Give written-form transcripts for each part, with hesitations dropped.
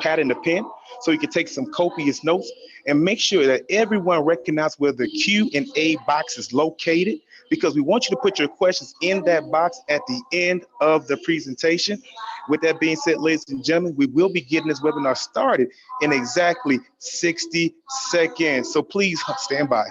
pad and a pen so you can take some copious notes, and make sure that everyone recognizes where the Q&A box is located, because we want you to put your questions in that box at the end of the presentation. With that being said, ladies and gentlemen, we will be getting this webinar started in exactly 60 seconds. So please stand by.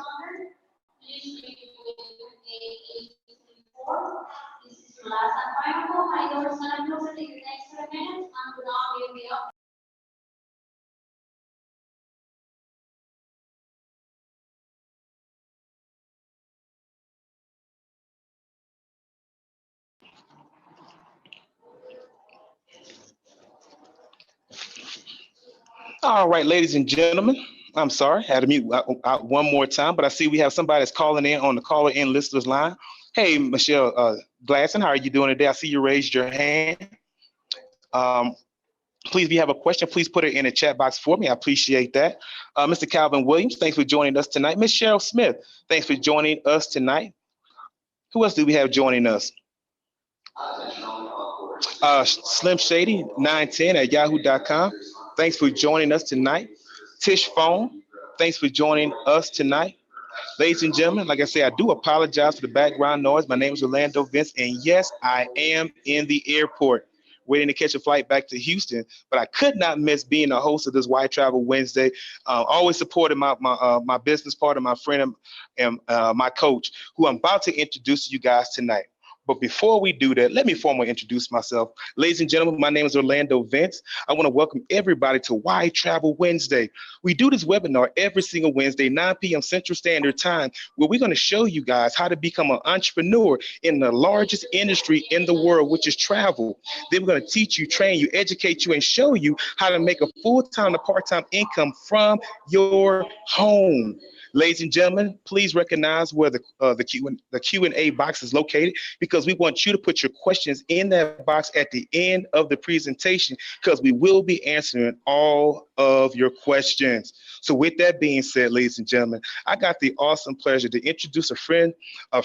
All right, ladies and gentlemen, I'm sorry, I had to mute out one more time, but I see we have somebody that's calling in on the caller in listeners line. Hey, Michelle Glasson, how are you doing today? I see you raised your hand. Please, if you have a question, please put it in the chat box for me. I appreciate that. Mr. Calvin Williams, thanks for joining us tonight. Miss Cheryl Smith, thanks for joining us tonight. Who else do we have joining us? Slim Shady 910 at yahoo.com. Thanks for joining us tonight. Tish Phone, thanks for joining us tonight. Ladies and gentlemen, like I say, I do apologize for the background noise. My name is Orlando Vince, and yes, I am in the airport waiting to catch a flight back to Houston, but I could not miss being a host of this Why Travel Wednesday. Always supporting my business partner, my friend, and my coach, who I'm about to introduce to you guys tonight. But before we do that, let me formally introduce myself. Ladies and gentlemen, my name is Orlando Vince. I want to welcome everybody to Why Travel Wednesday. We do this webinar every single Wednesday, 9 p.m. Central Standard Time, where we're going to show you guys how to become an entrepreneur in the largest industry in the world, which is travel. Then we're going to teach you, train you, educate you, and show you how to make a full-time to part-time income from your home. Ladies and gentlemen, please recognize where the Q&A box is located, because we want you to put your questions in that box at the end of the presentation, because we will be answering all of your questions. So with that being said, ladies and gentlemen, I got the awesome pleasure to introduce a friend, a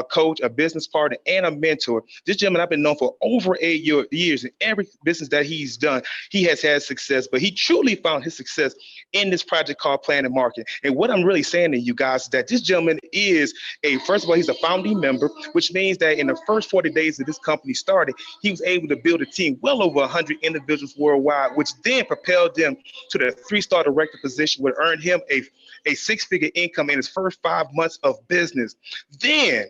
coach, a business partner, and a mentor. This gentleman I've been known for over 8 years. In every business that he's done, he has had success, but he truly found his success in this project called Plan and Market. And what I'm really saying to you guys is that this gentleman is first of all, he's a founding member, which means that in the first 40 days that this company started, he was able to build a team well over 100 individuals worldwide, which then propelled them to the 3-star director position, would earn him a 6-figure income in his first 5 months of business. Then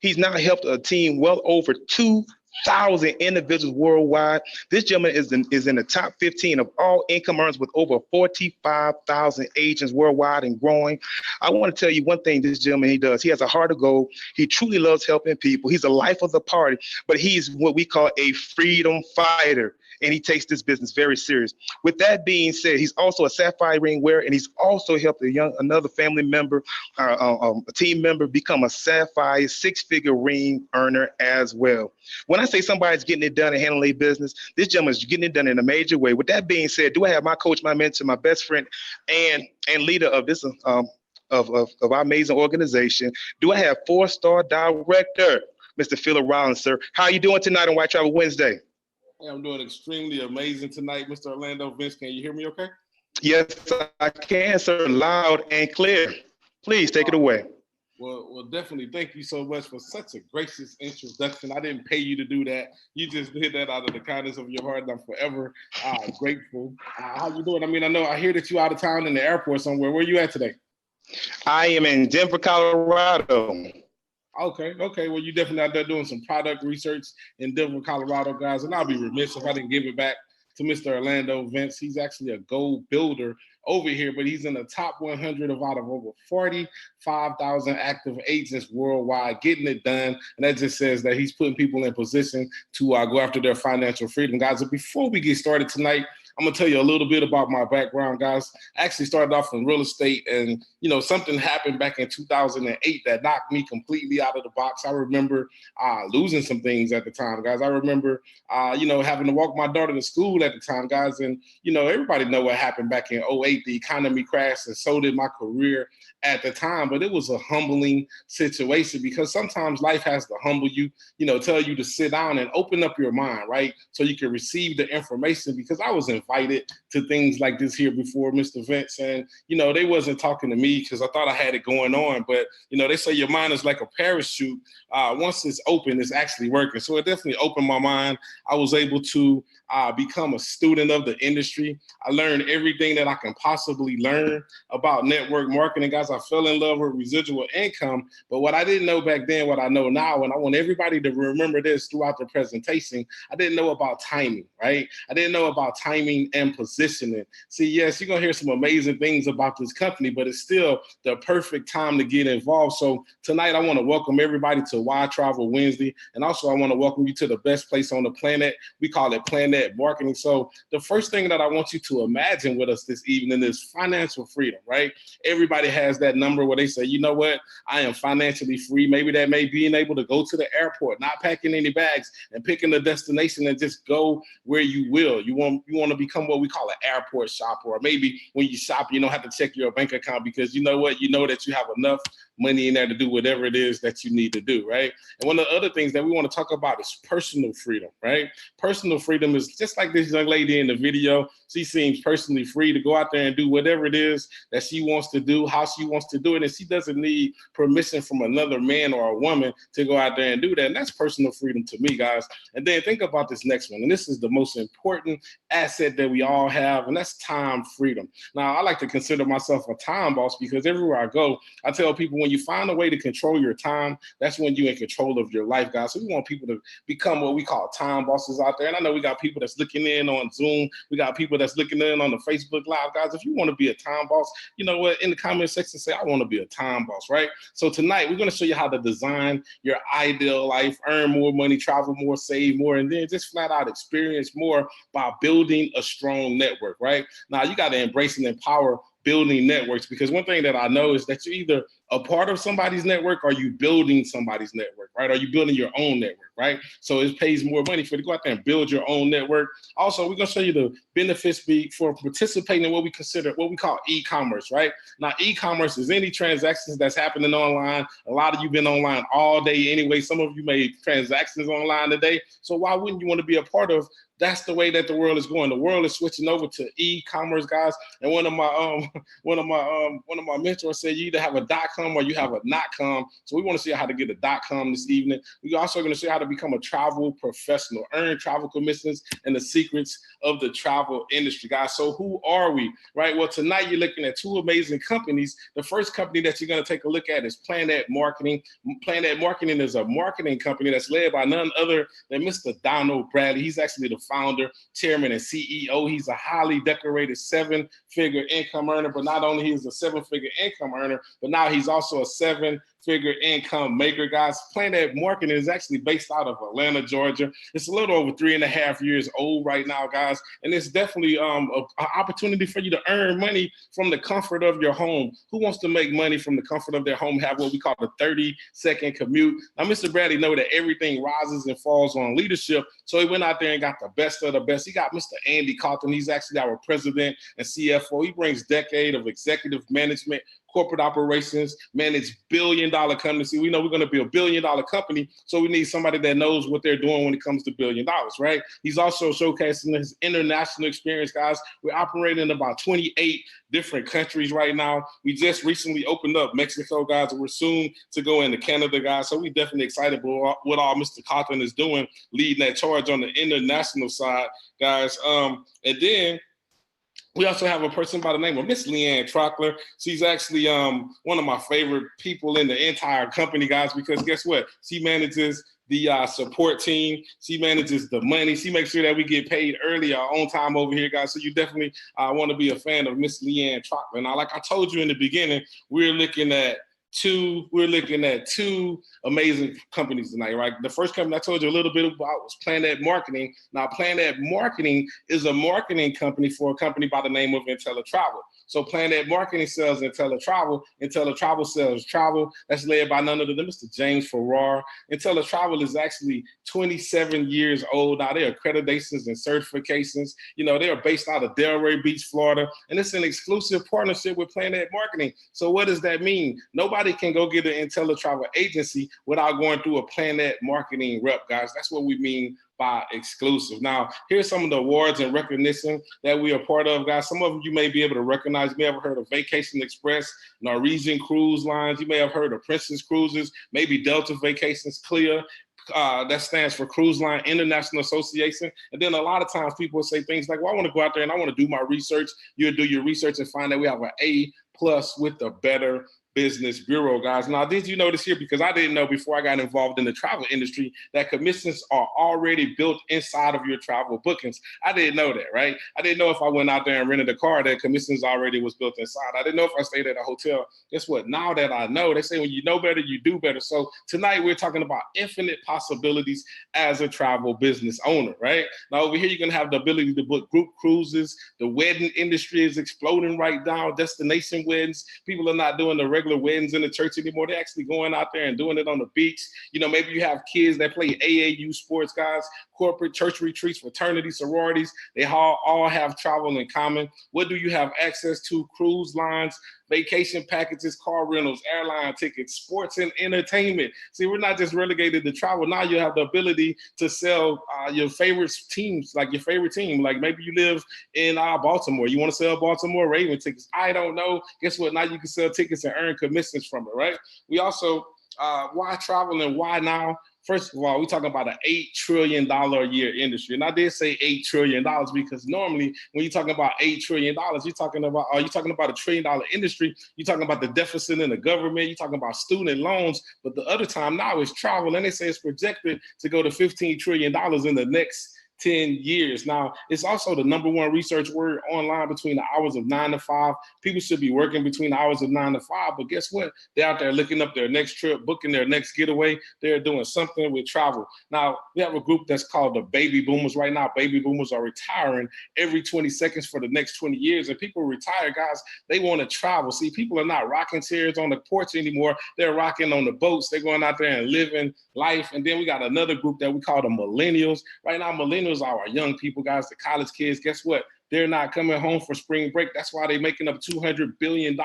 he's now helped a team well over 2,000 individuals worldwide. This gentleman is in the top 15 of all income earners, with over 45,000 agents worldwide and growing. I want to tell you one thing this gentleman he does. He has a heart of gold. He truly loves helping people. He's the life of the party, but he's what we call a freedom fighter, and he takes this business very serious. With that being said, he's also a sapphire ring wearer, and he's also helped another family member, a team member, become a sapphire 6-figure ring earner as well. When I say somebody's getting it done and handling their business, this gentleman's getting it done in a major way. With that being said, do I have my coach, my mentor, my best friend, and leader of this of our amazing organization? Do I have 4-star director, Mr. Philip Rollins, sir? How are you doing tonight on White Travel Wednesday? Hey, I'm doing extremely amazing tonight, Mr. Orlando Vince. Can you hear me okay? Yes, I can, sir. Loud and clear. Please take it away. Well, definitely. Thank you so much for such a gracious introduction. I didn't pay you to do that. You just did that out of the kindness of your heart, and I'm forever grateful. How you doing? I mean, I hear that you're out of town in the airport somewhere. Where are you at today? I am in Denver, Colorado. Okay. Well, you definitely out there doing some product research in Denver, Colorado, guys. And I'll be remiss if I didn't give it back to Mr. Orlando Vince. He's actually a gold builder over here, but he's in the top 100 out of over 45,000 active agents worldwide, getting it done. And that just says that he's putting people in position to go after their financial freedom, guys. And before we get started tonight, I'm gonna tell you a little bit about my background, guys. I actually started off in real estate, and something happened back in 2008 that knocked me completely out of the box. I remember losing some things at the time, guys. I remember having to walk my daughter to school at the time, guys. And everybody know what happened back in 2008. The economy crashed, and so did my career at the time. But it was a humbling situation, because sometimes life has to humble you, tell you to sit down and open up your mind, right? So you can receive the information, because I was in invited to things like this here before, Mr. Vince. And, you know, they wasn't talking to me because I thought I had it going on. But, you know, they say your mind is like a parachute. Once it's open, it's actually working. So it definitely opened my mind. I was able to become a student of the industry. I learned everything that I can possibly learn about network marketing. Guys, I fell in love with residual income. But what I didn't know back then, what I know now, and I want everybody to remember this throughout the presentation, I didn't know about timing, right? I didn't know about timing and positioning. See, yes, you're going to hear some amazing things about this company, but it's still the perfect time to get involved. So tonight, I want to welcome everybody to Why Travel Wednesday. And also, I want to welcome you to the best place on the planet. We call it Planet Marketing. So the first thing that I want you to imagine with us this evening is financial freedom, right? Everybody has that number where they say, you know what, I am financially free. Maybe that may be being able to go to the airport, not packing any bags and picking a destination and just go where you will. You want to become what we call an airport shopper, or maybe when you shop, you don't have to check your bank account because you know what, you know that you have enough money in there to do whatever it is that you need to do, right? And one of the other things that we want to talk about is personal freedom, right? Personal freedom is just like this young lady in the video. She seems personally free to go out there and do whatever it is that she wants to do, how she wants to do it. And she doesn't need permission from another man or a woman to go out there and do that. And that's personal freedom to me, guys. And then think about this next one. And this is the most important asset that we all have, and that's time freedom. Now, I like to consider myself a time boss because everywhere I go, I tell people when you find a way to control your time, that's when you're in control of your life, guys. So we want people to become what we call time bosses out there. And I know we got people that's looking in on Zoom. We got people that's looking in on the Facebook Live, guys. If you want to be a time boss, you know what? In the comment section, say, I want to be a time boss, right? So tonight, we're going to show you how to design your ideal life, earn more money, travel more, save more, and then just flat out experience more by building a strong network, right? Now, you got to embrace and empower building networks, because one thing that I know is that you're either a part of somebody's network or you building somebody's network, right? Or you building your own network, right? So it pays more money for you to go out there and build your own network. Also, we're gonna show you the benefits for participating in what we call e-commerce, right? Now, e-commerce is any transactions that's happening online. A lot of you been online all day anyway. Some of you made transactions online today. So why wouldn't you want to be a part of? That's the way that the world is going. The world is switching over to e-commerce, guys. And one of my mentors said you either have a .com or you have a .com. So we want to see how to get a .com this evening. We're also going to show you how to become a travel professional, earn travel commissions, and the secrets of the travel industry, guys. So who are we, right? Well, tonight you're looking at two amazing companies. The first company that you're going to take a look at is Planet Marketing. Planet Marketing is a marketing company that's led by none other than Mr. Donald Bradley. He's actually the founder, chairman, and CEO. He's a highly decorated seven-figure income earner, but not only he's a seven-figure income earner, but now he's also a seven-figure income maker, guys. Planet Marketing is actually based out of Atlanta, Georgia. It's a little over 3.5 years old right now, guys, and it's definitely an opportunity for you to earn money from the comfort of your home. Who wants to make money from the comfort of their home, have what we call the 30-second commute? Now, Mr. Bradley know that everything rises and falls on leadership, so he went out there and got the best of the best. He got Mr. Andy Cawthon. He's actually our president and CFO. He brings a decade of executive management, corporate operations, manage billion-dollar companies. See, we know we're going to be a billion-dollar company, so we need somebody that knows what they're doing when it comes to $1 billion, right? He's also showcasing his international experience, guys. We're operating in about 28 different countries right now. We just recently opened up Mexico, guys, and we're soon to go into Canada, guys. So we're definitely excited about what all Mr. Cawthon is doing, leading that charge on the international side, guys. And then we also have a person by the name of Miss Leanne Trockler. She's actually one of my favorite people in the entire company, guys, because guess what? She manages the support team. She manages the money. She makes sure that we get paid early or on time over here, guys. So you definitely want to be a fan of Miss Leanne Trockler. Now, like I told you in the beginning, we're looking at two amazing companies tonight, right? The first company I told you a little bit about was Planet Marketing. Now, Planet Marketing is a marketing company for a company by the name of IntelliTravel. So Planet Marketing sells IntelliTravel. IntelliTravel sells travel. That's led by none other than Mr. James Farrar. IntelliTravel is actually 27 years old now. They are accreditations and certifications. You know, they are based out of Delray Beach, Florida, and it's an exclusive partnership with Planet Marketing. So what does that mean? Nobody nobody can go get an IntelliTravel agency without going through a Planet marketing rep, guys. That's what we mean by exclusive. Now, here's some of the awards and recognition that we are part of, guys. Some of them you may be able to recognize. You may have heard of Vacation Express, Norwegian Cruise Lines. You may have heard of Princess Cruises, maybe Delta Vacations, Clear. That stands for Cruise Line International Association. And then a lot of times people will say things like, well, I want to go out there and I want to do my research. You'll do your research and find that we have an A+ with the Better Business Bureau, guys. Now, did you know this here? Because I didn't know before I got involved in the travel industry that commissions are already built inside of your travel bookings. I didn't know that, right? I didn't know if I went out there and rented a car that commissions already was built inside. I didn't know if I stayed at a hotel. Guess what? Now that I know, they say when you know better, you do better. So tonight we're talking about infinite possibilities as a travel business owner, right? Now over here, you're going to have the ability to book group cruises. The wedding industry is exploding right now. Destination weddings. People are not doing the regular weddings in the church anymore. They're actually going out there and doing it on the beach. You know, maybe you have kids that play AAU sports, guys, corporate church retreats, fraternities, sororities. They all have travel in common. What do you have access to? Cruise lines, vacation packages, car rentals, airline tickets, sports and entertainment. See, we're not just relegated to travel. Now you have the ability to sell your favorite teams, like your favorite team. Like maybe you live in Baltimore. You want to sell Baltimore Raven tickets. I don't know. Guess what? Now you can sell tickets and earn commissions from it, right? We also, why travel and why now? First of all, we're talking about an $8 trillion a year industry. And I did say $8 trillion because normally when you're talking about $8 trillion, you're talking about a $1 trillion industry. You're talking about the deficit in the government. You're talking about student loans. But the other time now is travel. And they say it's projected to go to $15 trillion in the next 10 years. Now, it's also the #1 research word online between the hours of 9 to 5. People should be working between the hours of 9 to 5, but guess what? They're out there looking up their next trip, booking their next getaway. They're doing something with travel. Now, we have a group that's called the baby boomers right now. Baby boomers are retiring every 20 seconds for the next 20 years. And people retire, guys, they want to travel. See, people are not rocking chairs on the porch anymore. They're rocking on the boats. They're going out there and living life. And then we got another group that we call the millennials. Right now, millennials are our young people, guys, the college kids. Guess what? They're not coming home for spring break. That's why they're making up $200 billion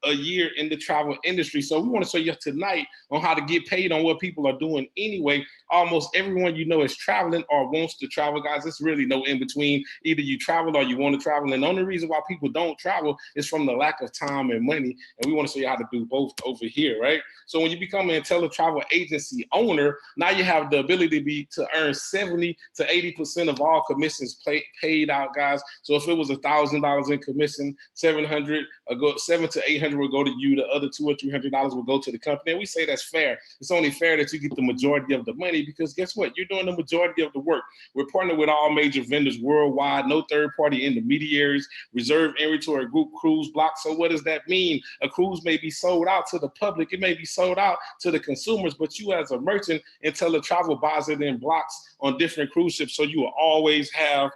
a year in the travel industry. So we want to show you tonight on how to get paid on what people are doing anyway. Almost everyone you know is traveling or wants to travel, guys. There's really no in between. Either you travel or you want to travel. And the only reason why people don't travel is from the lack of time and money. And we want to show you how to do both over here, right? So when you become an IntelliTravel agency owner, now you have the ability to earn 70 to 80% of all commissions paid out, guys. So if it was $1,000 in commission, 700 to 800 will go to you. The other $200 or $300 will go to the company. And we say that's fair. It's only fair that you get the majority of the money because guess what? You're doing the majority of the work. We're partnered with all major vendors worldwide, no third-party intermediaries, reserve inventory, group cruise blocks. So what does that mean? A cruise may be sold out to the public. It may be sold out to the consumers, but you as a merchant, IntelliTravel buys it in blocks on different cruise ships. So you will always have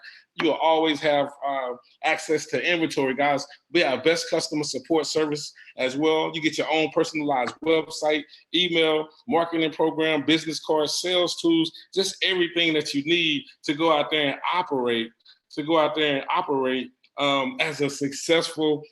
access to inventory, guys. We have best customer support service as well. You get your own personalized website, email, marketing program, business cards, sales tools, just everything that you need to go out there and operate, as a successful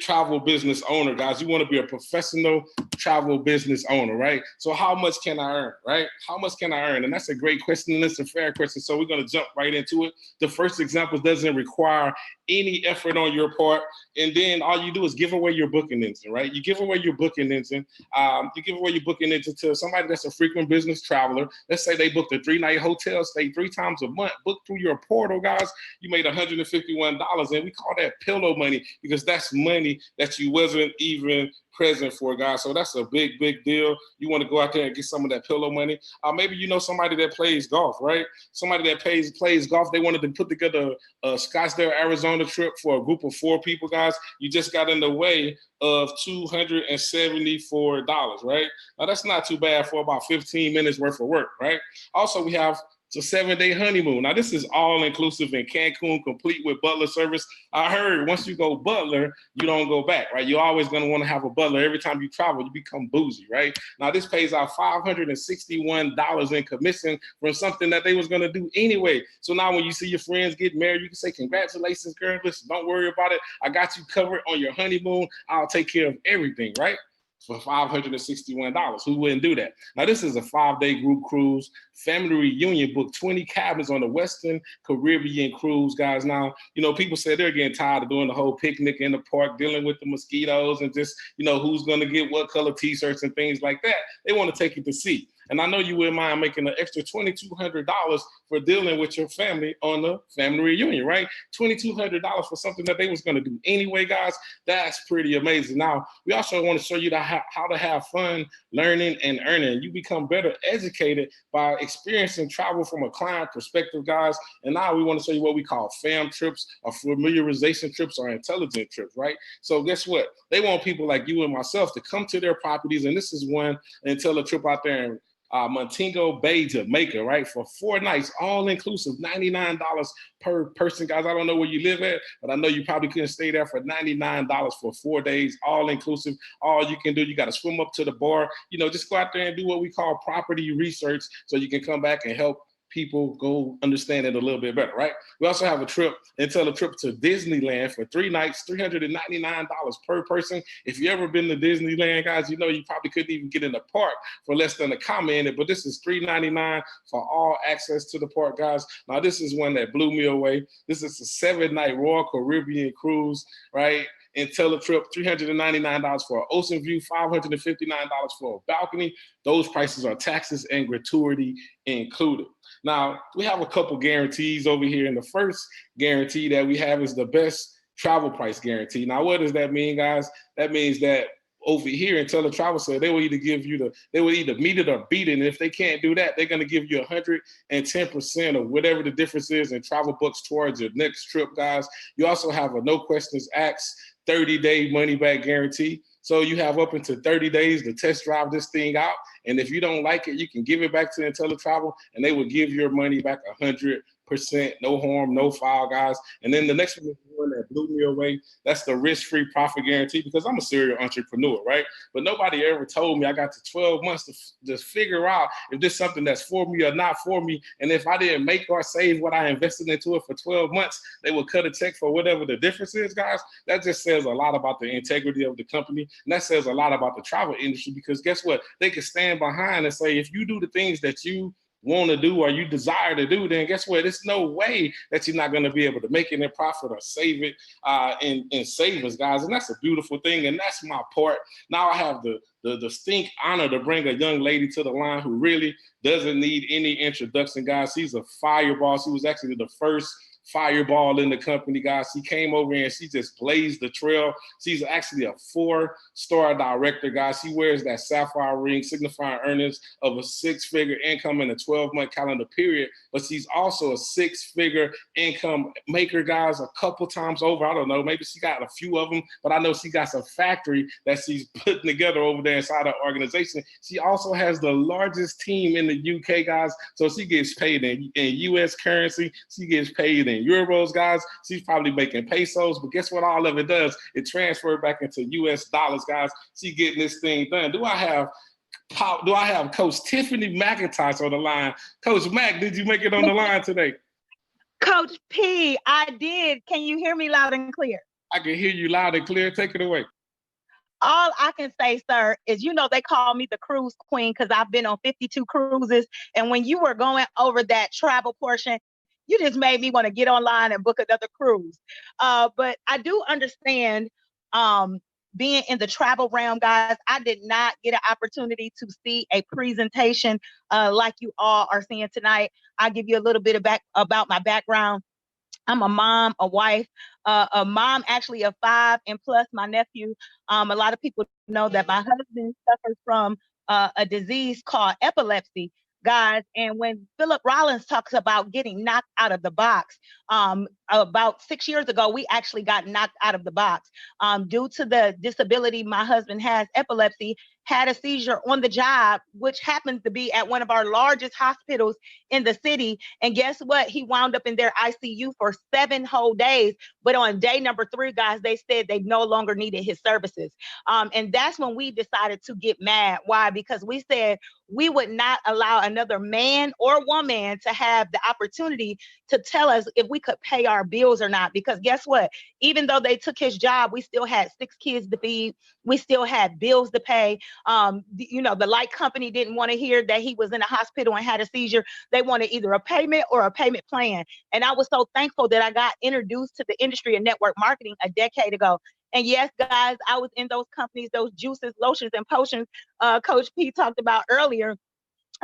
travel business owner, guys. You want to be a professional travel business owner, right? So how much can I earn, right? How much can I earn? And that's a great question, and it's a fair question. So we're going to jump right into it. The first example doesn't require any effort on your part. And then all you do is give away your booking engine, right? You give away your booking engine. To somebody that's a frequent business traveler. Let's say they booked a 3-night hotel stay 3 times a month. Book through your portal, guys. You made $151, and we call that pillow money because that's money that you wasn't even present for, guys. So that's a big deal. You want to go out there and get some of that pillow money. Maybe you know somebody that plays golf, right? Somebody that plays golf. They wanted to put together a Scottsdale, Arizona trip for a group of 4 people, guys. You just got in the way of $274, right? Now that's not too bad for about 15 minutes worth of work, right? Also, we have it's a 7-day honeymoon. Now, this is all inclusive in Cancun, complete with butler service. I heard once you go butler, you don't go back, right? You're always going to want to have a butler. Every time you travel, you become bougie, right? Now, this pays out $561 in commission from something that they was going to do anyway. So now when you see your friends get married, you can say, congratulations, girl. Listen, don't worry about it. I got you covered on your honeymoon. I'll take care of everything, right? for $561. Who wouldn't do that? Now, this is a 5-day group cruise, family reunion, book 20 cabins on the Western Caribbean cruise, guys. Now, you know, people say they're getting tired of doing the whole picnic in the park, dealing with the mosquitoes and just, you know, who's going to get what color t-shirts and things like that. They want to take it to sea. And I know you wouldn't mind making an extra $2,200 for dealing with your family on the family reunion, right? $2,200 for something that they was going to do anyway, guys. That's pretty amazing. Now, we also want to show you how to have fun learning and earning. You become better educated by experiencing travel from a client perspective, guys. And now we want to show you what we call fam trips or familiarization trips or intelligent trips, right? So guess what? They want people like you and myself to come to their properties. And this is one Intella trip out there in Montego Bay, Jamaica, right? For 4 nights, all inclusive, $99 per person, guys. I don't know where you live at, but I know you probably couldn't stay there for $99 for 4 days, all inclusive. All you can do, you got to swim up to the bar, you know, just go out there and do what we call property research so you can come back and help people go understand it a little bit better, right? We also have a trip, Intella trip to Disneyland for 3 nights, $399 per person. If you ever been to Disneyland, guys, you know you probably couldn't even get in the park for less than a comma in it, but this is $399 for all access to the park, guys. Now, this is one that blew me away. This is a 7-night Royal Caribbean cruise, right? Intella trip, $399 for an ocean view, $559 for a balcony. Those prices are taxes and gratuity included. Now, we have a couple guarantees over here, and the first guarantee that we have is the best travel price guarantee. Now, what does that mean, guys? That means that over here Intella Travel said they will either meet it or beat it. And if they can't do that, they're going to give you 110% of whatever the difference is in travel books towards your next trip, guys. You also have a no questions asked 30-day money back guarantee. So you have up until 30 days to test drive this thing out. And if you don't like it, you can give it back to Intella Travel and they will give your money back 100%, no harm, no foul, guys. And then the next one is the one that blew me away. That's the risk-free profit guarantee, because I'm a serial entrepreneur, right? But nobody ever told me I got to 12 months to just figure out if this is something that's for me or not for me. And if I didn't make or save what I invested into it for 12 months, they would cut a check for whatever the difference is, guys. That just says a lot about the integrity of the company. And that says a lot about the travel industry, because guess what? They can stand behind and say, if you do the things that you want to do or you desire to do, then guess what? There's no way that you're not going to be able to make it in profit or save it in savings, guys. And that's a beautiful thing. And that's my part. Now I have the distinct honor to bring a young lady to the line who really doesn't need any introduction, guys. She's a fireball. She was actually the first fireball in the company, guys. She came over and she just blazed the trail. She's actually a 4-star director, guys. She wears that sapphire ring signifying earnings of a 6-figure income in a 12-month calendar period. But she's also a 6-figure income maker, guys, a couple times over. I don't know, maybe she got a few of them, but I know she got some factory that she's putting together over there inside her organization. She also has the largest team in the UK, guys. So she gets paid in US currency. She gets paid in euros, guys. She's probably making pesos, but guess what all of it does? It transfers back into US dollars, guys. She getting this thing done. Do I have Coach Tiffany McIntosh on the line? Coach Mac, did you make it on the line today? Coach P, I did. Can you hear me loud and clear? I can hear you loud and clear. Take it away. All I can say, sir, is, you know, they call me the cruise queen because I've been on 52 cruises. And when you were going over that travel portion, you just made me want to get online and book another cruise. But I do understand being in the travel realm, guys. I did not get an opportunity to see a presentation like you all are seeing tonight. I'll give you a little bit about my background. I'm a mom, a wife, a mom actually of 5, and plus my nephew. A lot of people know that my husband suffers from a disease called epilepsy, guys. And when Philip Rollins talks about getting knocked out of the box, about 6 years ago, we actually got knocked out of the box due to the disability my husband has, epilepsy, had a seizure on the job, which happens to be at one of our largest hospitals in the city. And guess what? He wound up in their ICU for 7 whole days. But on day number 3, guys, they said they no longer needed his services. And that's when we decided to get mad. Why? Because we said we would not allow another man or woman to have the opportunity to tell us if we could pay our our bills or not. Because guess what? Even though they took his job, we still had 6 kids to feed. We still had bills to pay. The light company didn't want to hear that he was in a hospital and had a seizure. They wanted either a payment or a payment plan. And I was so thankful that I got introduced to the industry of network marketing a decade ago. And yes, guys, I was in those companies, those juices, lotions, and potions Coach P talked about earlier.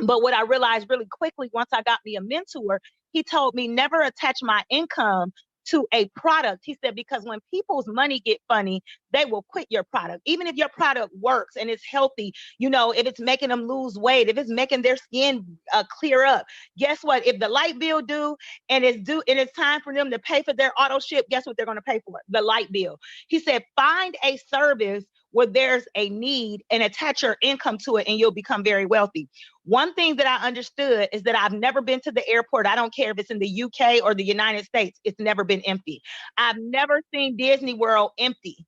But what I realized really quickly once I got me a mentor, he told me never attach my income to a product. He said, because when people's money get funny, they will quit your product. Even if your product works and it's healthy, if it's making them lose weight, if it's making their skin clear up, guess what? If the light bill due and it's time for them to pay for their auto ship, guess what they're going to pay for? The light bill. He said, find a service where there's a need and attach your income to it and you'll become very wealthy. One thing that I understood is that I've never been to the airport. I don't care if it's in the UK or the United States. It's never been empty. I've never seen Disney World empty.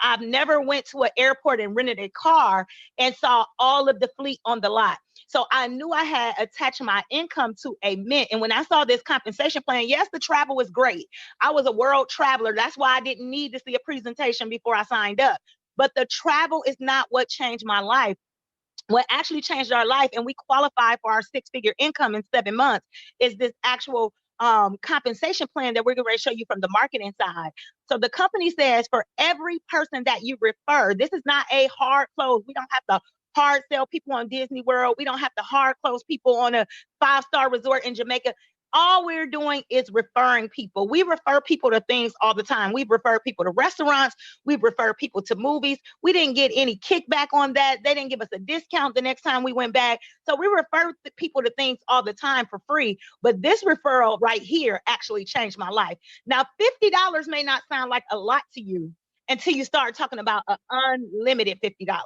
I've never went to an airport and rented a car and saw all of the fleet on the lot. So I knew I had attached my income to a mint. And when I saw this compensation plan, yes, the travel was great. I was a world traveler. That's why I didn't need to see a presentation before I signed up. But the travel is not what changed my life. What actually changed our life, and we qualify for our 6-figure income in 7 months, is this actual compensation plan that we're going to show you from the marketing side. So the company says for every person that you refer, this is not a hard close. We don't have to hard sell people on Disney World. We don't have to hard close people on a 5-star resort in Jamaica. All we're doing is referring people. We refer people to things all the time. We refer people to restaurants. We refer people to movies. We didn't get any kickback on that. They didn't give us a discount the next time we went back. So we refer people to things all the time for free. But this referral right here actually changed my life. Now, $50 may not sound like a lot to you until you start talking about an unlimited $50.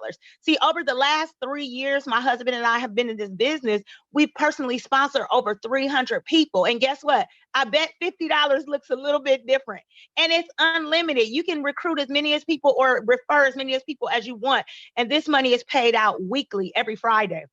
See, over the last 3 years, my husband and I have been in this business. We've personally sponsored over 300 people. And guess what? I bet $50 looks a little bit different. And it's unlimited. You can recruit as many as people or refer as many as people as you want. And this money is paid out weekly, every Friday.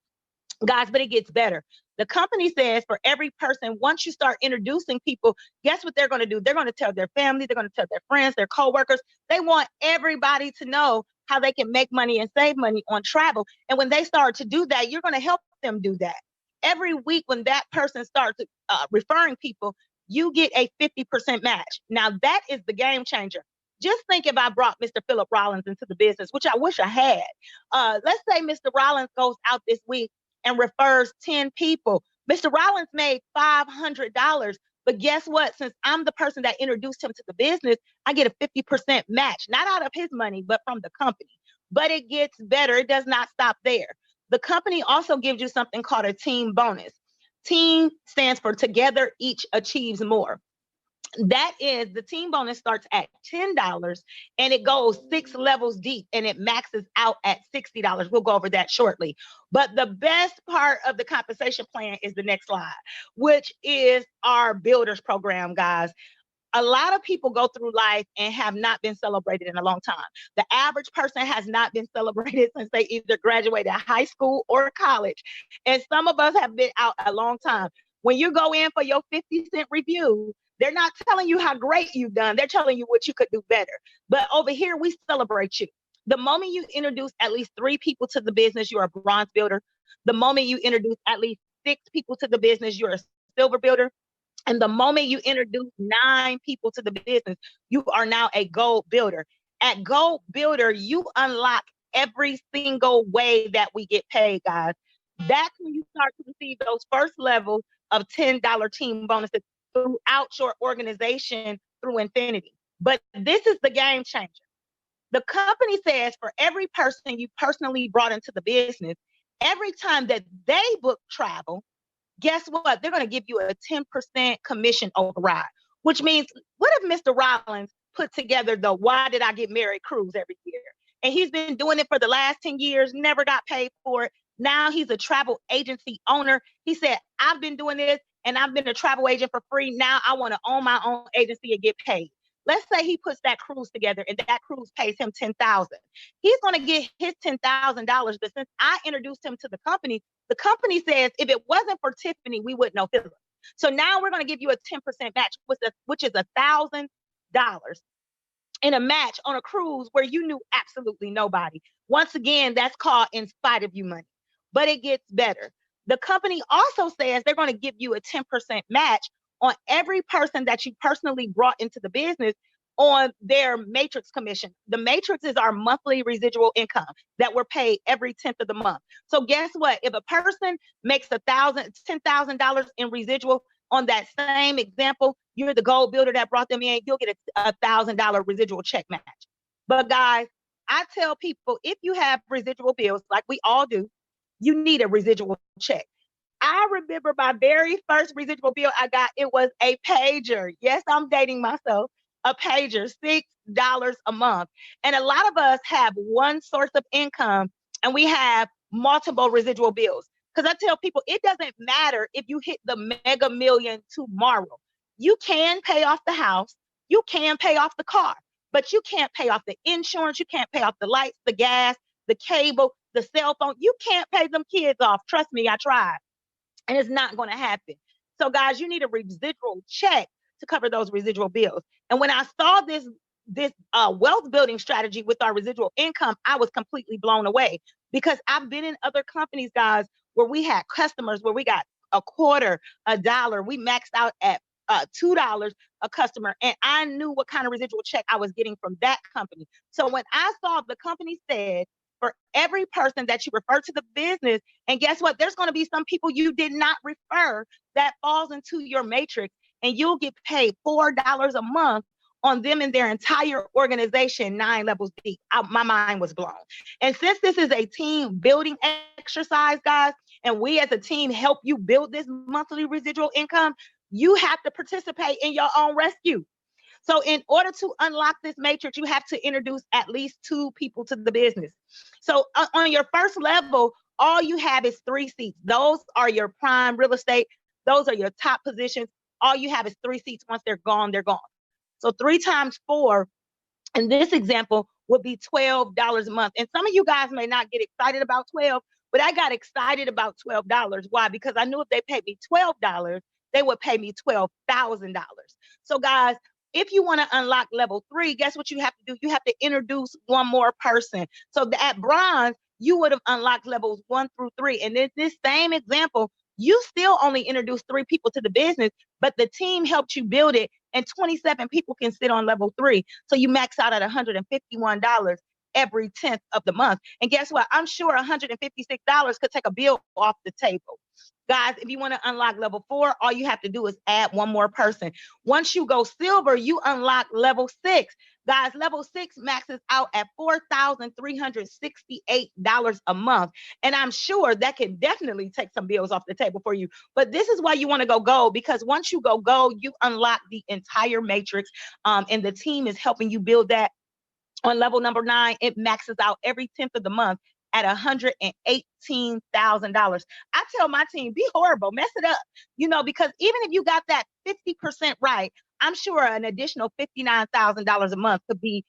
Guys, but it gets better. The company says for every person, once you start introducing people, guess what they're going to do? They're going to tell their family, they're going to tell their friends, their coworkers. They want everybody to know how they can make money and save money on travel. And when they start to do that, you're going to help them do that. Every week when that person starts referring people, you get a 50% match. Now that is the game changer. Just think if I brought Mr. Philip Rollins into the business, which I wish I had. Let's say Mr. Rollins goes out this week and refers 10 people. Mr. Rollins made $500. But guess what? Since I'm the person that introduced him to the business, I get a 50% match, not out of his money, but from the company. But it gets better. It does not stop there. The company also gives you something called a team bonus. Team stands for together, each achieves more. That is, the team bonus starts at $10 and it goes 6 levels deep and it maxes out at $60. We'll go over that shortly. But the best part of the compensation plan is the next slide, which is our builders program, guys. A lot of people go through life and have not been celebrated in a long time. The average person has not been celebrated since they either graduated high school or college. And some of us have been out a long time. When you go in for your 50-cent review, they're not telling you how great you've done. They're telling you what you could do better. But over here, we celebrate you. The moment you introduce at least 3 people to the business, you're a bronze builder. The moment you introduce at least 6 people to the business, you're a silver builder. And the moment you introduce 9 people to the business, you are now a gold builder. At Gold Builder, you unlock every single way that we get paid, guys. That's when you start to receive those first levels of $10 team bonuses throughout your organization through infinity. But this is the game changer. The company says for every person you personally brought into the business, every time that they book travel, guess what? They're going to give you a 10% commission override, which means what if Mr. Rollins put together the Why Did I Get Married cruise every year? And he's been doing it for the last 10 years, never got paid for it. Now he's a travel agency owner. He said, I've been doing this and I've been a travel agent for free. Now I want to own my own agency and get paid. Let's say he puts that cruise together and that cruise pays him $10,000. He's going to get his $10,000. But since I introduced him to the company says if it wasn't for Tiffany, we wouldn't know Philip. So now we're going to give you a 10% match, which is $1,000 in a match on a cruise where you knew absolutely nobody. Once again, that's called in spite of you money, but it gets better. The company also says they're going to give you a 10% match on every person that you personally brought into the business on their matrix commission. The matrix is our monthly residual income that we're paid every 10th of the month. So guess what? If a person makes $10,000 in residual on that same example, you're the gold builder that brought them in, you'll get a $1,000 residual check match. But guys, I tell people, if you have residual bills, like we all do, you need a residual check. I remember my very first residual bill I got, it was a pager. Yes, I'm dating myself. A pager, $6 a month. And a lot of us have one source of income and we have multiple residual bills. Because I tell people, it doesn't matter if you hit the mega million tomorrow. You can pay off the house, you can pay off the car, but you can't pay off the insurance, you can't pay off the lights, the gas, the cable, the cell phone. You can't pay them kids off. Trust me, I tried. And it's not going to happen. So guys, you need a residual check to cover those residual bills. And when I saw this wealth building strategy with our residual income, I was completely blown away, because I've been in other companies, guys, where we had customers where we got a quarter, $1. We maxed out at $2 a customer. And I knew what kind of residual check I was getting from that company. So when I saw the company said, for every person that you refer to the business, and guess what? There's going to be some people you did not refer that falls into your matrix, and you'll get paid $4 a month on them and their entire organization, 9 levels deep. My mind was blown. And since this is a team building exercise, guys, and we as a team help you build this monthly residual income, you have to participate in your own rescue. So in order to unlock this matrix, you have to introduce at least 2 people to the business. So on your first level, all you have is 3 seats. Those are your prime real estate. Those are your top positions. All you have is 3 seats. Once they're gone, they're gone. So 3 times 4, in this example, would be $12 a month. And some of you guys may not get excited about 12, but I got excited about $12. Why? Because I knew if they paid me $12, they would pay me $12,000. So guys, if you want to unlock level 3, guess what you have to do? You have to introduce one more person. So at bronze, you would have unlocked levels 1 through 3. And in this same example, you still only introduced 3 people to the business, but the team helped you build it, and 27 people can sit on level 3. So you max out at $151 every 10th of the month. And guess what? I'm sure $156 could take a bill off the table. Guys, if you want to unlock level 4, all you have to do is add one more person. Once you go silver, you unlock level 6. Guys, level 6 maxes out at $4,368 a month. And I'm sure that can definitely take some bills off the table for you. But this is why you want to go gold, because once you go gold, you unlock the entire matrix. And the team is helping you build that. On level number 9, it maxes out every 10th of the month at $118,000. I tell my team, be horrible, mess it up, because even if you got that 50% right, I'm sure an additional $59,000 a month could be,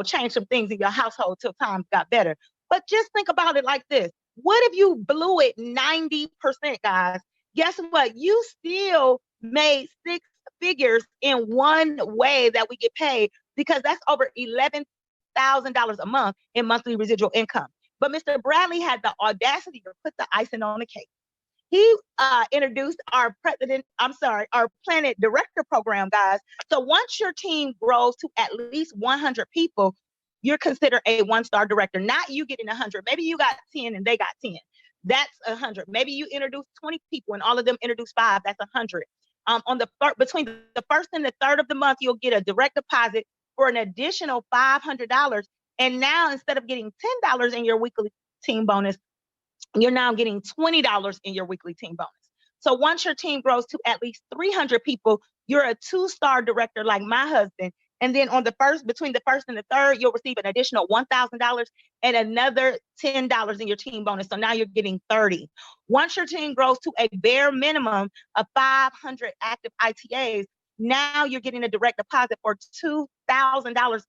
change some things in your household till times got better. But just think about it like this. What if you blew it 90%, guys? Guess what? You still made 6 figures in one way that we get paid, because that's over $11,000 a month in monthly residual income. But Mr. Bradley had the audacity to put the icing on the cake. He introduced our Planet Director program, guys. So once your team grows to at least 100 people, you're considered a 1-star director. Not you getting 100. Maybe you got 10 and they got 10. That's 100. Maybe you introduce 20 people and all of them introduce 5. That's 100. Between the first and the third of the month, you'll get a direct deposit for an additional $500. And now, instead of getting $10 in your weekly team bonus, you're now getting $20 in your weekly team bonus. So once your team grows to at least 300 people, you're a 2-star director like my husband. And then between the first and the third, you'll receive an additional $1,000 and another $10 in your team bonus. So now you're getting 30. Once your team grows to a bare minimum of 500 active ITAs, now you're getting a direct deposit for $2,000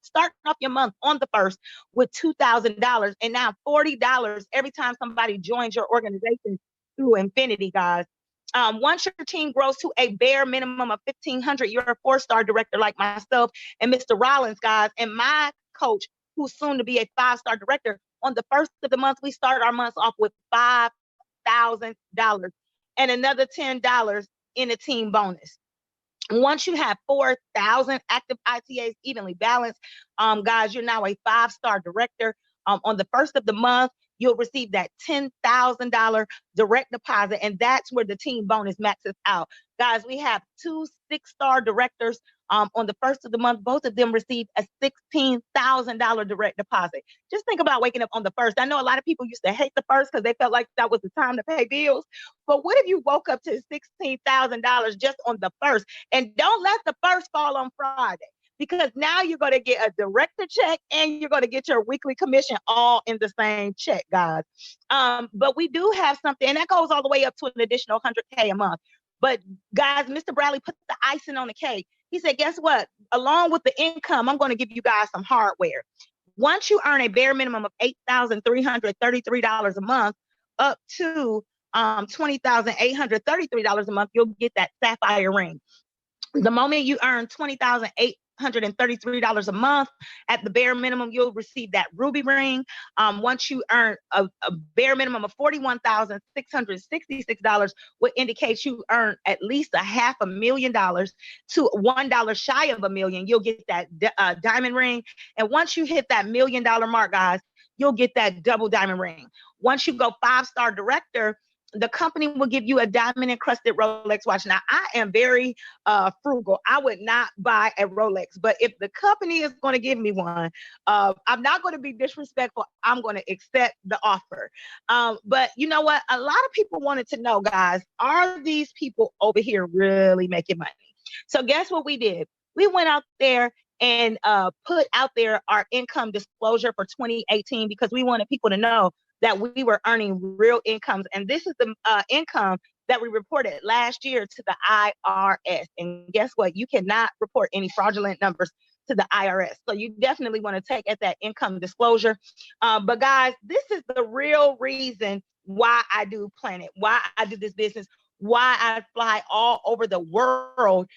starting off your month on the first with $2,000, and now $40 every time somebody joins your organization through Infinity, guys. Once your team grows to a bare minimum of 1,500, you're a 4-star director like myself and Mr. Rollins, guys, and my coach, who's soon to be a 5-star director. On the first of the month, we start our months off with $5,000 and another $10 in a team bonus. Once you have 4,000 active ITAs evenly balanced, guys, you're now a 5-star director. On the first of the month, you'll receive that $10,000 direct deposit, and that's where the team bonus maxes out. Guys, we have 2 6-star directors. On the first of the month, both of them receive a $16,000 direct deposit. Just think about waking up on the first. I know a lot of people used to hate the first because they felt like that was the time to pay bills. But what if you woke up to $16,000 just on the first? And don't let the first fall on Friday, because now you're going to get a director check and you're going to get your weekly commission all in the same check, guys. But we do have something, and that goes all the way up to an additional $100K a month. But guys, Mr. Bradley put the icing on the cake. He said, guess what? Along with the income, I'm going to give you guys some hardware. Once you earn a bare minimum of $8,333 a month up to $20,833 a month, you'll get that sapphire ring. The moment you earn $20,833 a month at the bare minimum, you'll receive that ruby ring. Once you earn a bare minimum of $41,666, would indicate you earn at least $500,000 to $1 shy of $1 million, you'll get that diamond ring. And once you hit that $1 million mark, guys, you'll get that double diamond ring. Once you go 5-star director, the company will give you a diamond encrusted Rolex watch. Now, I am very frugal. I would not buy a Rolex, but if the company is going to give me one, I'm not going to be disrespectful. I'm going to accept the offer. But you know what? A lot of people wanted to know, guys, are these people over here really making money? So guess what we did? We went out there and put out there our income disclosure for 2018 because we wanted people to know that we were earning real incomes. And this is the income that we reported last year to the IRS. And guess what? You cannot report any fraudulent numbers to the IRS. So you definitely want to take at that income disclosure. But guys, this is the real reason why I do Planet, why I do this business, why I fly all over the world,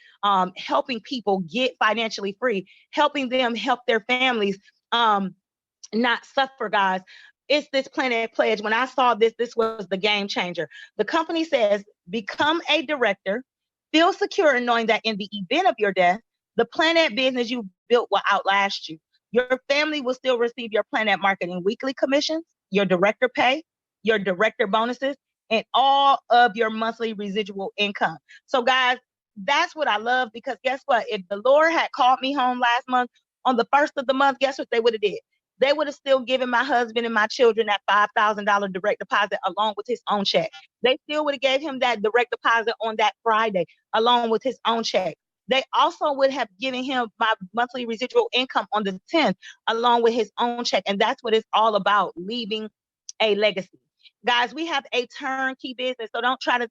helping people get financially free, helping them help their families not suffer, guys. It's this Planet Pledge. When I saw this, this was the game changer. The company says, become a director, feel secure in knowing that in the event of your death, the Planet business you built will outlast you. Your family will still receive your Planet marketing weekly commissions, your director pay, your director bonuses, and all of your monthly residual income. So guys, that's what I love, because guess what? If the Lord had called me home last month on the first of the month, guess what they would have did? They would have still given my husband and my children that $5,000 direct deposit along with his own check. They still would have gave him that direct deposit on that Friday along with his own check. They also would have given him my monthly residual income on the 10th along with his own check. And that's what it's all about, leaving a legacy. Guys, we have a turnkey business, so don't try to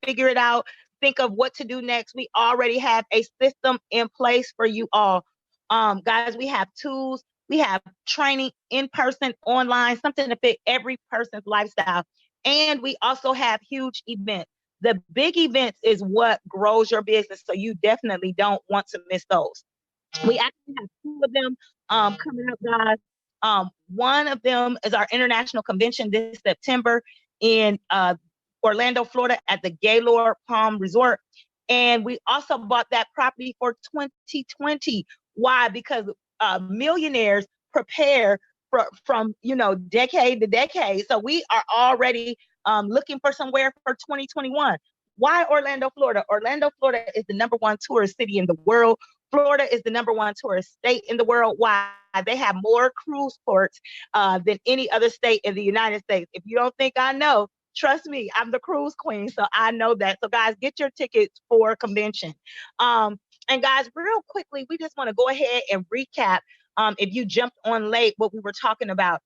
figure it out. Think of what to do next. We already have a system in place for you all. Guys, we have tools. We have training in person, online, something to fit every person's lifestyle. And we also have huge events. The big events is what grows your business. So you definitely don't want to miss those. We actually have 2 of them coming up, guys. One of them is our international convention this September in Orlando, Florida at the Gaylord Palm Resort. And we also bought that property for 2020. Why? Because millionaires prepare from decade to decade. So we are already looking for somewhere for 2021. Why Orlando, Florida? Orlando, Florida is the #1 tourist city in the world. Florida is the #1 tourist state in the world. Why? They have more cruise ports than any other state in the United States. If you don't think I know, trust me, I'm the cruise queen, so I know that. So guys, get your tickets for convention. And guys, real quickly, we just want to go ahead and recap, if you jumped on late, what we were talking about.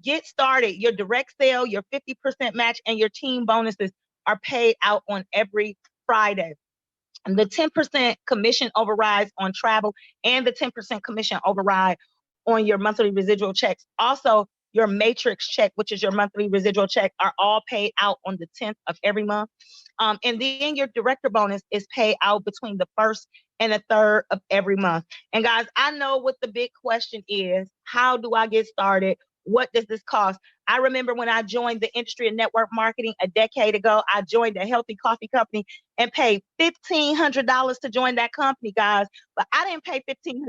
Get started. Your direct sale, your 50% match, and your team bonuses are paid out on every Friday. And the 10% commission overrides on travel and the 10% commission override on your monthly residual checks. Also, your matrix check, which is your monthly residual check, are all paid out on the 10th of every month. And then your director bonus is paid out between the 1st and the 3rd of every month. And guys, I know what the big question is. How do I get started? What does this cost? I remember when I joined the industry of network marketing a decade ago, I joined a healthy coffee company and paid $1,500 to join that company, guys. But I didn't pay $1,500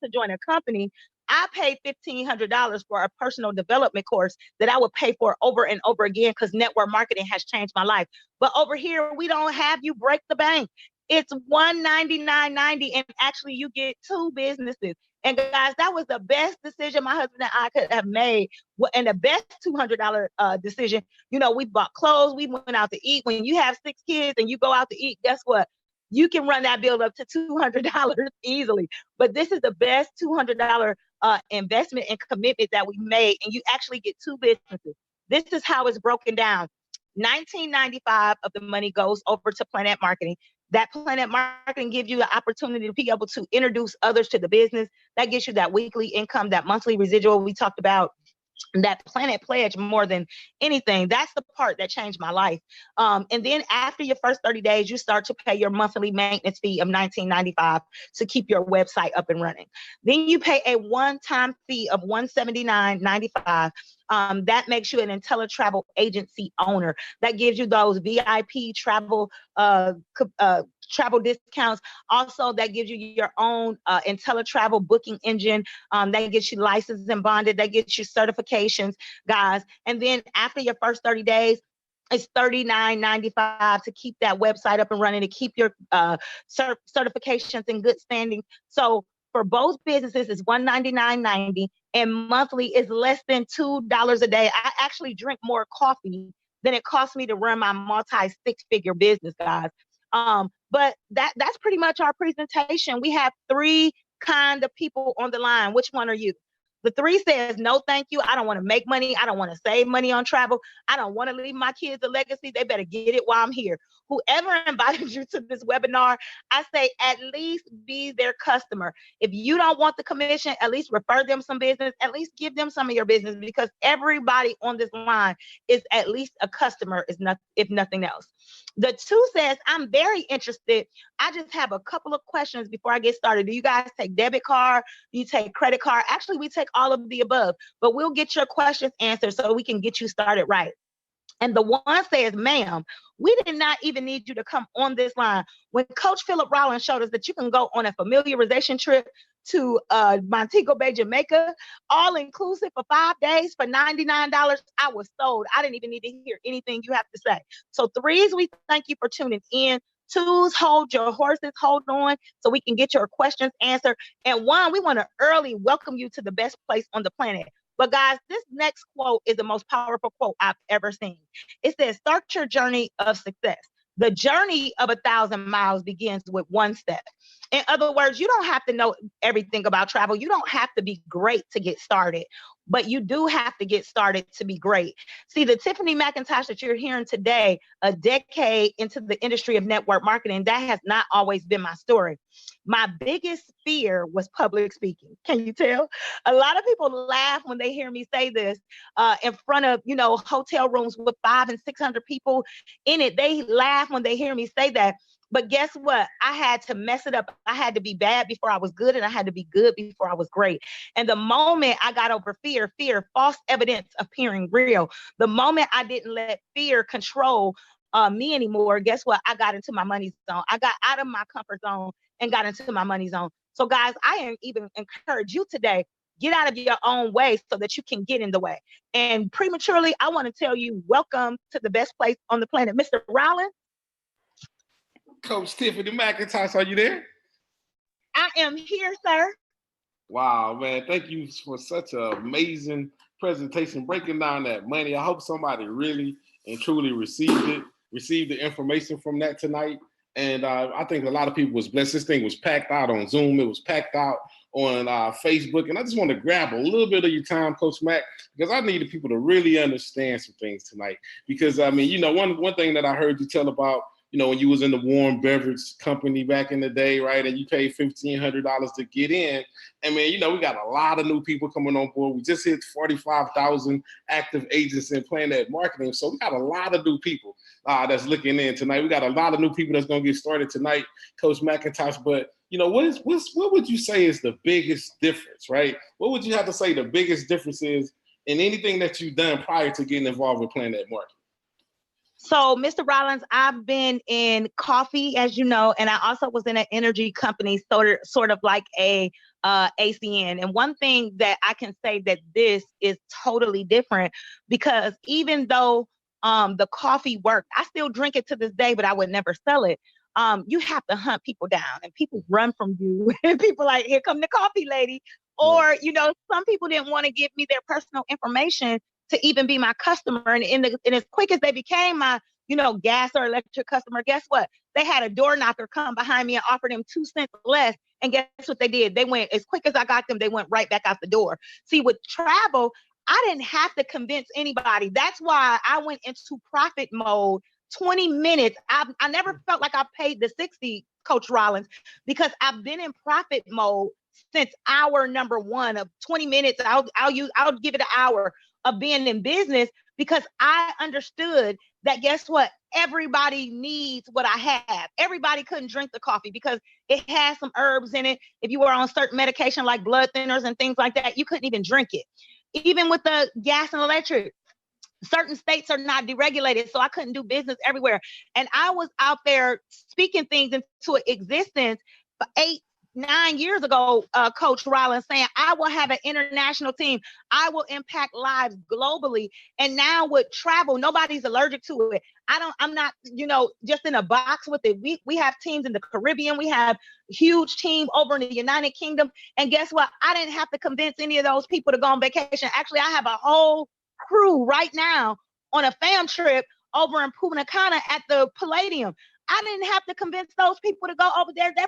to join a company. I paid $1,500 for a personal development course that I would pay for over and over again because network marketing has changed my life. But over here, we don't have you break the bank. It's $199.90, and actually you get 2 businesses. And guys, that was the best decision my husband and I could have made, and the best $200 decision. You know, we bought clothes, we went out to eat. When you have 6 kids and you go out to eat, guess what? You can run that bill up to $200 easily. But this is the best $200 investment and commitment that we made, and you actually get 2 businesses. This is how it's broken down. $19.95 of the money goes over to Planet Marketing. That Planet Marketing gives you the opportunity to be able to introduce others to the business. That gives you that weekly income, that monthly residual we talked about, that Planet Pledge more than anything. That's the part that changed my life. And then after your first 30 days, you start to pay your monthly maintenance fee of $19.95 to keep your website up and running. Then you pay a one-time fee of $179.95. That makes you an IntelliTravel agency owner. That gives you those VIP travel travel discounts. Also, that gives you your own IntelliTravel booking engine. That gets you licensed and bonded. That gets you certifications, guys. And then after your first 30 days, it's $39.95 to keep that website up and running, to keep your certifications in good standing. So for both businesses, it's $199.90, and monthly is less than $2 a day. I actually drink more coffee than it costs me to run my multi-6-figure business, guys. But that's pretty much our presentation. We have 3 kind of people on the line. Which one are you? The 3 says, no, thank you. I don't want to make money. I don't want to save money on travel. I don't want to leave my kids a legacy. They better get it while I'm here. Whoever invited you to this webinar, I say at least be their customer. If you don't want the commission, at least refer them some business. At least give them some of your business, because everybody on this line is at least a customer, if nothing else. The 2 says, I'm very interested. I just have a couple of questions before I get started. Do you guys take debit card? Do you take credit card? Actually, we take all of the above, but we'll get your questions answered so we can get you started right. And the 1 says, ma'am, we did not even need you to come on this line. When Coach Philip Rollins showed us that you can go on a familiarization trip to Montego Bay, Jamaica, all inclusive for 5 days for $99, I was sold. I didn't even need to hear anything you have to say. So 3s, we thank you for tuning in. 2s, hold your horses, hold on so we can get your questions answered. And 1, we want to early welcome you to the best place on the planet. But guys, this next quote is the most powerful quote I've ever seen. It says, start your journey of success. The journey of 1,000 miles begins with 1 step. In other words, you don't have to know everything about travel. You don't have to be great to get started, but you do have to get started to be great. See, the Tiffany McIntosh that you're hearing today, a decade into the industry of network marketing, that has not always been my story. My biggest fear was public speaking. Can you tell? A lot of people laugh when they hear me say this in front of, hotel rooms with 500 and 600 people in it. They laugh when they hear me say that. But guess what? I had to mess it up. I had to be bad before I was good, and I had to be good before I was great. And the moment I got over fear, false evidence appearing real, the moment I didn't let fear control me anymore, guess what? I got into my money zone. I got out of my comfort zone and got into my money zone. So guys, I even encourage you today, get out of your own way so that you can get in the way. And prematurely, I want to tell you, welcome to the best place on the planet. Mr. Rollins. Coach Tiffany McIntosh, are you there? I am here, sir. Wow, man. Thank you for such an amazing presentation, breaking down that money. I hope somebody really and truly received the information from that tonight. And I think a lot of people was blessed. This thing was packed out on Zoom. It was packed out on Facebook. And I just want to grab a little bit of your time, Coach Mac, because I needed people to really understand some things tonight. Because, one thing that I heard you tell about when you was in the warm beverage company back in the day, right? And you paid $1,500 to get in. And man, we got a lot of new people coming on board. We just hit 45,000 active agents in Planet Marketing. So we got a lot of new people that's looking in tonight. We got a lot of new people that's going to get started tonight, Coach McIntosh. But what would you say is the biggest difference, right? What would you have to say the biggest difference is in anything that you've done prior to getting involved with Planet Marketing? So, Mr. Rollins, I've been in coffee, as you know, and I also was in an energy company, sort of like a ACN. And one thing that I can say that this is totally different, because even though the coffee worked, I still drink it to this day, but I would never sell it. You have to hunt people down, and people run from you, and people like, here come the coffee lady. Or, some people didn't want to give me their personal information to even be my customer. And as quick as they became my, gas or electric customer, guess what? They had a door knocker come behind me and offer them 2 cents less. And guess what they did? They went, as quick as I got them, they went right back out the door. See, with travel, I didn't have to convince anybody. That's why I went into profit mode 20 minutes. I never felt like I paid the 60, Coach Rollins, because I've been in profit mode since hour number 1 of 20 minutes. I'll give it an hour of being in business, because I understood that, guess what? Everybody needs what I have. Everybody couldn't drink the coffee because it has some herbs in it. If you were on certain medication like blood thinners and things like that, you couldn't even drink it. Even with the gas and electric, certain states are not deregulated, so I couldn't do business everywhere. And I was out there speaking things into existence for 8-9 years ago, Coach Rollins, saying I will have an international team. I will impact lives globally. And now with travel, nobody's allergic to it. I'm not, just in a box with it. We have teams in the Caribbean. We have a huge team over in the United Kingdom. And guess what? I didn't have to convince any of those people to go on vacation. Actually, I have a whole crew right now on a fam trip over in Punta Cana at the Palladium. I didn't have to convince those people to go over there. They're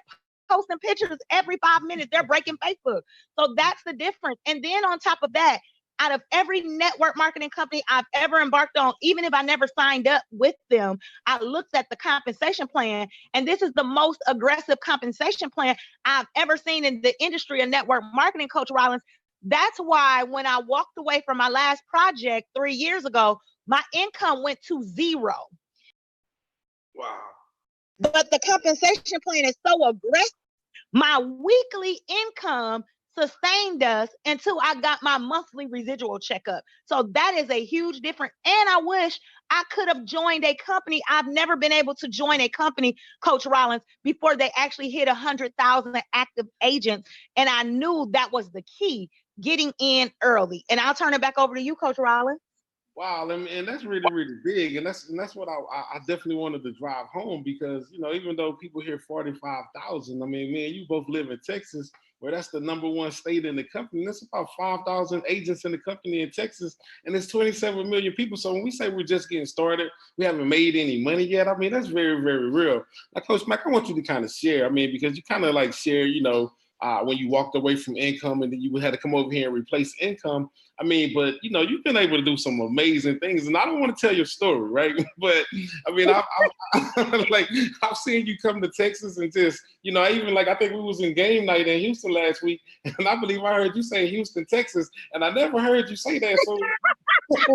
posting pictures every 5 minutes. They're breaking Facebook. So that's the difference. And then on top of that, out of every network marketing company I've ever embarked on, even if I never signed up with them, I looked at the compensation plan, and this is the most aggressive compensation plan I've ever seen in the industry of network marketing, Coach Rollins. That's why when I walked away from my last project 3 years ago, my income went to 0. Wow. But the compensation plan is so aggressive. My weekly income sustained us until I got my monthly residual checkup. So that is a huge difference. And I wish I could have joined a company. I've never been able to join a company, Coach Rollins, before they actually hit 100,000 active agents. And I knew that was the key, getting in early. And I'll turn it back over to you, Coach Rollins. Wow, and that's really, really big, and that's what I definitely wanted to drive home, because even though people hear 45,000, I mean, man, you both live in Texas, where that's the #1 state in the company. That's about 5,000 agents in the company in Texas, and it's 27 million people. So when we say we're just getting started, we haven't made any money yet. I mean, that's very, very real. Now, Coach Mac, I want you to kind of share. I mean, because you kind of like share, when you walked away from income and then you had to come over here and replace income. I mean, but you've been able to do some amazing things, and I don't want to tell your story, right? But I mean, I've seen you come to Texas and just, I think we was in game night in Houston last week, and I believe I heard you say Houston, Texas, and I never heard you say that. So don't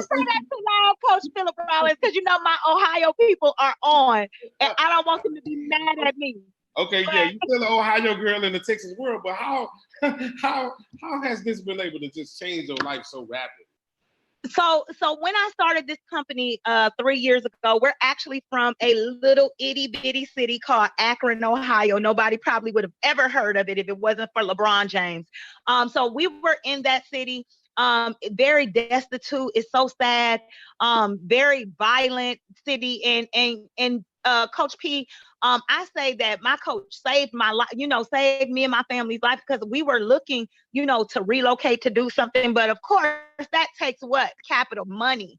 say that too loud, Coach Philip Rollins, because my Ohio people are on, and I don't want them to be mad at me. Okay, yeah, you're still an Ohio girl in the Texas world, but how has this been able to just change your life so rapidly? So when I started this company 3 years ago, we're actually from a little itty bitty city called Akron, Ohio. Nobody probably would have ever heard of it if it wasn't for LeBron James. So we were in that city, very destitute. It's so sad. Very violent city, and Coach P, I say that my coach saved my life, saved me and my family's life, because we were looking, to relocate, to do something. But of course, that takes what? Capital, money.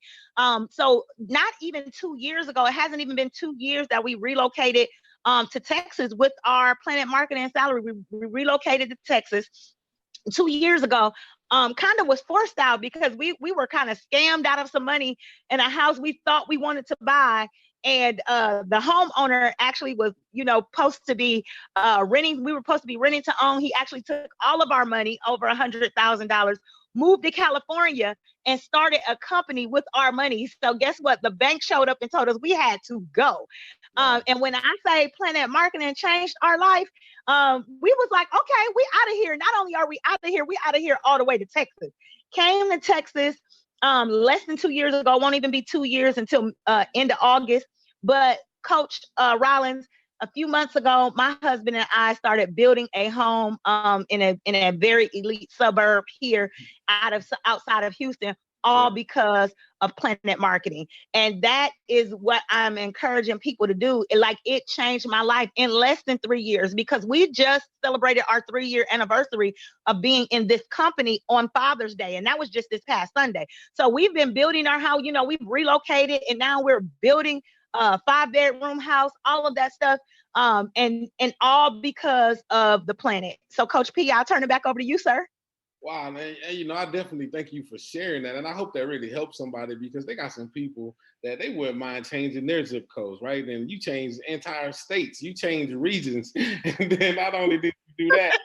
So not even 2 years ago, it hasn't even been 2 years that we relocated to Texas with our Planet Marketing and Salary. We relocated to Texas 2 years ago. kind of was forced out because we were kind of scammed out of some money in a house we thought we wanted to buy. And the homeowner actually was, supposed to be renting. We were supposed to be renting to own. He actually took all of our money, over $100,000, moved to California and started a company with our money. So guess what? The bank showed up and told us we had to go. And when I say Planet Marketing changed our life, we was like, okay, we out of here. Not only are we out of here, we out of here all the way to Texas. Came to Texas less than 2 years ago. Won't even be 2 years until end of August. But Coach Rollins, a few months ago, my husband and I started building a home in a very elite suburb here outside of Houston, all because of Planet Marketing. And that is what I'm encouraging people to do. It changed my life in less than 3 years, because we just celebrated our 3-year anniversary of being in this company on Father's Day. And that was just this past Sunday. So we've been building our house, we've relocated, and now we're building a 5-bedroom house, all of that stuff. And all because of the Planet. So Coach P, I'll turn it back over to you, sir. Wow, man. And, I definitely thank you for sharing that. And I hope that really helps somebody, because they got some people that they wouldn't mind changing their zip codes, right? And you change entire states, you change regions. And then not only did you do that,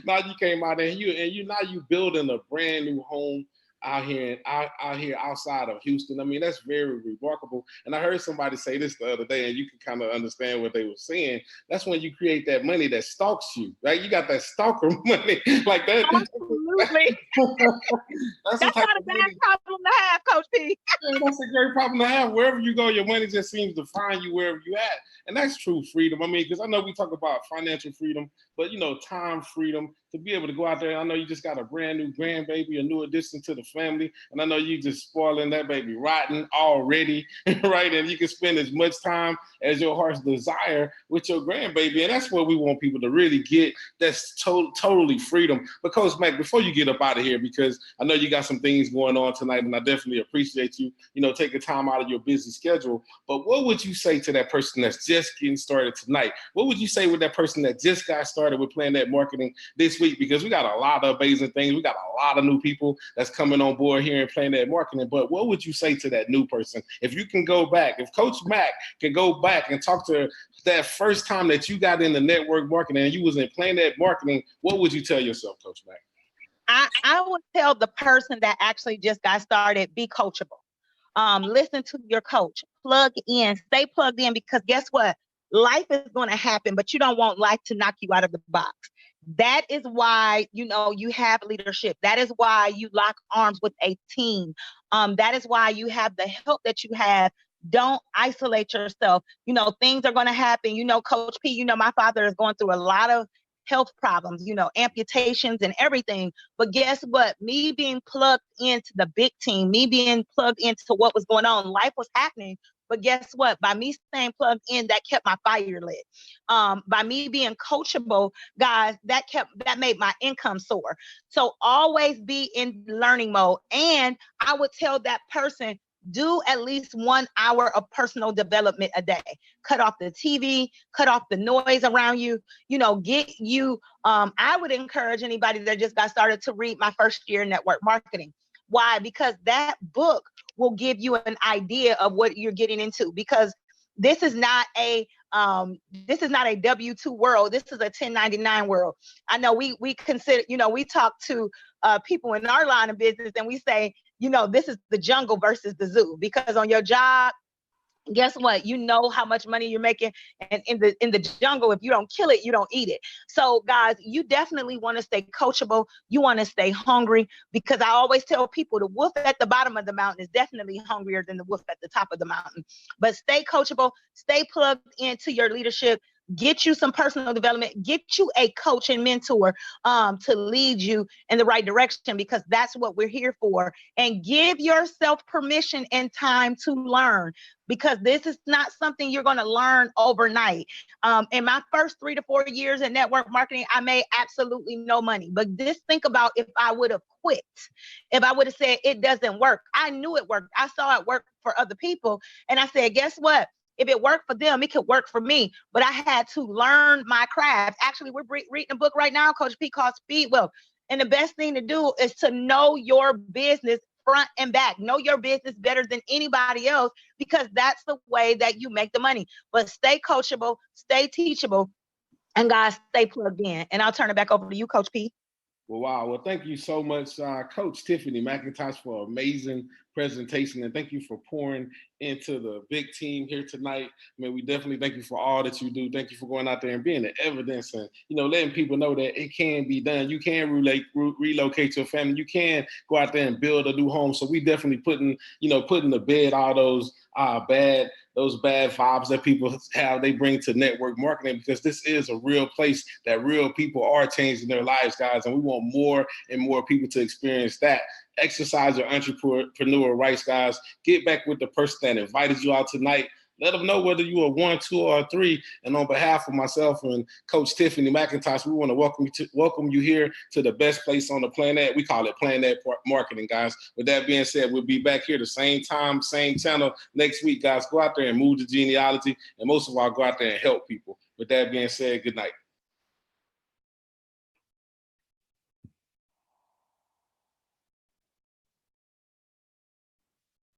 now you came out there and you building a brand new home out here outside of Houston. I mean, that's very remarkable. And I heard somebody say this the other day, and you can kind of understand what they were saying. That's when you create that money that stalks you, right? You got that stalker money like that. Absolutely. That's not a bad problem to have, Coach P. Yeah, that's a great problem to have. Wherever you go, your money just seems to find you wherever you at. And that's true freedom. I mean, because I know we talk about financial freedom, but time freedom, to be able to go out there. I know you just got a brand new grandbaby, a new addition to the family. And I know you just spoiling that baby rotten already, right? And you can spend as much time as your heart's desire with your grandbaby. And that's what we want people to really get. That's totally freedom. But Coach Mac, before you get up out of here, because I know you got some things going on tonight, and I definitely appreciate you, taking time out of your busy schedule. But what would you say to that person that's just getting started tonight? What would you say with that person that just got started with Planet Marketing this week? Because we got a lot of amazing things. We got a lot of new people that's coming on board here and Planet Marketing. But what would you say to that new person? If you can go back, if Coach Mac can go back and talk to that first time that you got into network marketing and you was in Planet Marketing, what would you tell yourself, Coach Mac? I would tell the person that actually just got started, be coachable. Listen to your coach, plug in, stay plugged in, because guess what? Life is going to happen, but you don't want life to knock you out of the box. That is why, you have leadership. That is why you lock arms with a team. That is why you have the help that you have. Don't isolate yourself. Things are going to happen. Coach P, my father is going through a lot of health problems, amputations and everything. But guess what? Me being plugged into the big team, me being plugged into what was going on, life was happening. But guess what? By me staying plugged in, that kept my fire lit. By me being coachable, guys, that made my income soar. So always be in learning mode. And I would tell that person, do at least 1 hour of personal development a day. Cut off the TV, cut off the noise around you, get you. I would encourage anybody that just got started to read my first year network marketing. Why? Because that book will give you an idea of what you're getting into, because this is not a W-2 world. This is a 1099 world. I know we consider, we talk to people in our line of business and we say, this is the jungle versus the zoo, because on your job, guess what? How much money you're making, and in the jungle, if you don't kill it, you don't eat it. So guys, you definitely want to stay coachable. You want to stay hungry, because I always tell people the wolf at the bottom of the mountain is definitely hungrier than the wolf at the top of the mountain. But stay coachable, stay plugged into your leadership. Get you some personal development, get you a coach and mentor to lead you in the right direction, because that's what we're here for. And give yourself permission and time to learn, because this is not something you're going to learn overnight. In my first 3 to 4 years in network marketing, I made absolutely no money. But just think about if I would have quit, if I would have said it doesn't work. I knew it worked. I saw it work for other people. And I said, guess what? If it worked for them, it could work for me. But I had to learn my craft. Actually, we're reading a book right now, Coach P, called Speed. Well, And the best thing to do is to know your business front and back. Know your business better than anybody else, because that's the way that you make the money. But stay coachable, stay teachable, and guys, stay plugged in. And I'll turn it back over to you, Coach P. Well, wow. Well, thank you so much, Coach Tiffany McIntosh, for an amazing presentation. And thank you for pouring into the big team here tonight. I mean, we definitely thank you for all that you do. Thank you for going out there and being the evidence and, letting people know that it can be done. You can relocate your family. You can go out there and build a new home. So we definitely putting to bed all those bad vibes that people have, they bring to network marketing, because this is a real place that real people are changing their lives, guys. And we want more and more people to experience that. Exercise your entrepreneurial rights, guys. Get back with the person that invited you out tonight. Let them know whether you are 1, 2, or 3. And on behalf of myself and Coach Tiffany McIntosh, we want to welcome you here to the best place on the planet. We call it Planet Marketing, guys. With that being said, we'll be back here the same time, same channel next week, guys. Go out there and move the genealogy, and most of all, go out there and help people. With that being said, good night.